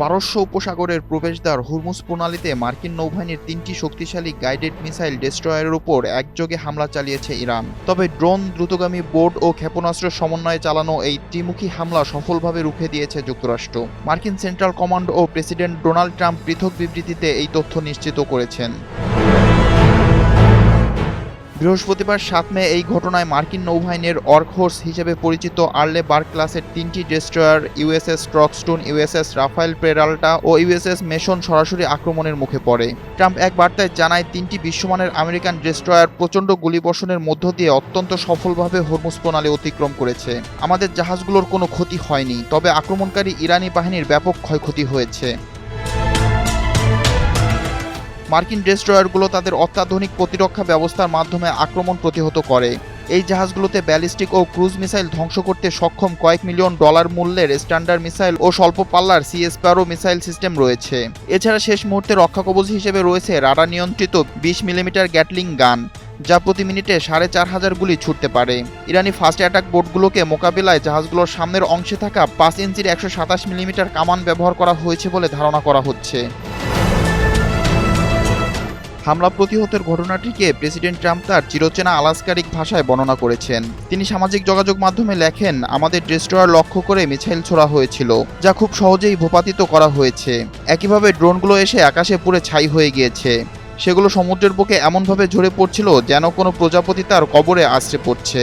পারস্য উপসাগরের প্রবেশদ্বার হুরমুজ প্রণালীতে মার্কিন নৌবাহিনীর ৩টি শক্তিশালী গাইডেড মিসাইল ডেস্ট্রয়ারের উপর একযোগে হামলা চালিয়েছে ইরান। তবে ড্রোন, দ্রুতগামী বোট ও ক্ষেপণাস্ত্রের সমন্বয়ে চালানো এই ত্রিমুখী হামলা সফলভাবে রুখে দিয়েছে যুক্তরাষ্ট্র। মার্কিন সেন্ট্রাল কমান্ড ও প্রেসিডেন্ট ডোনাল্ড ট্রাম্প পৃথক বিবৃতিতে এই তথ্য নিশ্চিত করেছেন। বৃহস্পতিবার ৭ মে এই ঘটনায় মার্কিন নৌবাহিনীর ওয়ার্কহোর্স হিসেবে পরিচিত আর্লে বার্গ ক্লাসের ৩টি ডেস্ট্রয়ার ইউএসএস স্ট্রকস্টোন, ইউএসএস রাফায়েল পেরাল্টা ও ইউএসএস মেসন সরাসরি আক্রমণের মুখে পড়ে। ট্রাম্প এক বার্তায় জানায়, ৩টি বিশ্বমানের আমেরিকান ডেস্ট্রয়ার প্রচণ্ড গুলিবর্ষণের মধ্য দিয়ে অত্যন্ত সফলভাবে হরমুজ প্রণালী অতিক্রম করেছে। আমাদের জাহাজগুলোর কোনো ক্ষতি হয়নি, তবে আক্রমণকারী ইরানি বাহিনীর ব্যাপক ক্ষয়ক্ষতি হয়েছে। মার্কিন ডেস্ট্রয়ারগুলো তাদের অত্যাধুনিক প্রতিরক্ষা ব্যবস্থার মাধ্যমে আক্রমণ প্রতিহত করে। এই জাহাজগুলোতে ব্যালিস্টিক ও ক্রুজ মিসাইল ধ্বংস করতে সক্ষম কয়েক মিলিয়ন ডলার মূল্যের স্ট্যান্ডার্ড মিসাইল ও স্বল্প পাল্লার সি-স্প্যারো মিসাইল সিস্টেম রয়েছে। এছাড়া শেষ মুহূর্তে রক্ষাকবচ হিসেবে রয়েছে রাডার নিয়ন্ত্রিত ২০ মিলিমিটার গ্যাটলিং গান, যা প্রতি মিনিটে ৪,৫০০ গুলি ছুটতে পারে। ইরানি ফার্স্ট অ্যাটাক বোটগুলোকে মোকাবিলায় জাহাজগুলোর সামনের অংশে থাকা ৫ ইঞ্চির ১২৭ মিলিমিটার কামান ব্যবহার করা হয়েছে বলে ধারণা করা হচ্ছে। হামলা প্রতিহতের ঘটনাটিকে প্রেসিডেন্ট ট্রাম্প তার চিরচেনা আলাস্কারিক ভাষায় বর্ণনা করেছেন। তিনি সামাজিক যোগাযোগ মাধ্যমে লেখেন, আমাদের ডেস্ট্রয়ার লক্ষ্য করে মিসাইল ছোড়া হয়েছিল, যা খুব সহজেই ভূপাতিত করা হয়েছে। একইভাবে ড্রোনগুলো এসে আকাশে পুড়ে ছাই হয়ে গিয়েছে। সেগুলো সমুদ্রের বুকে এমনভাবে ঝরে পড়ছিল যেন কোনো প্রজাপতি তার কবরে আছড়ে পড়ছে।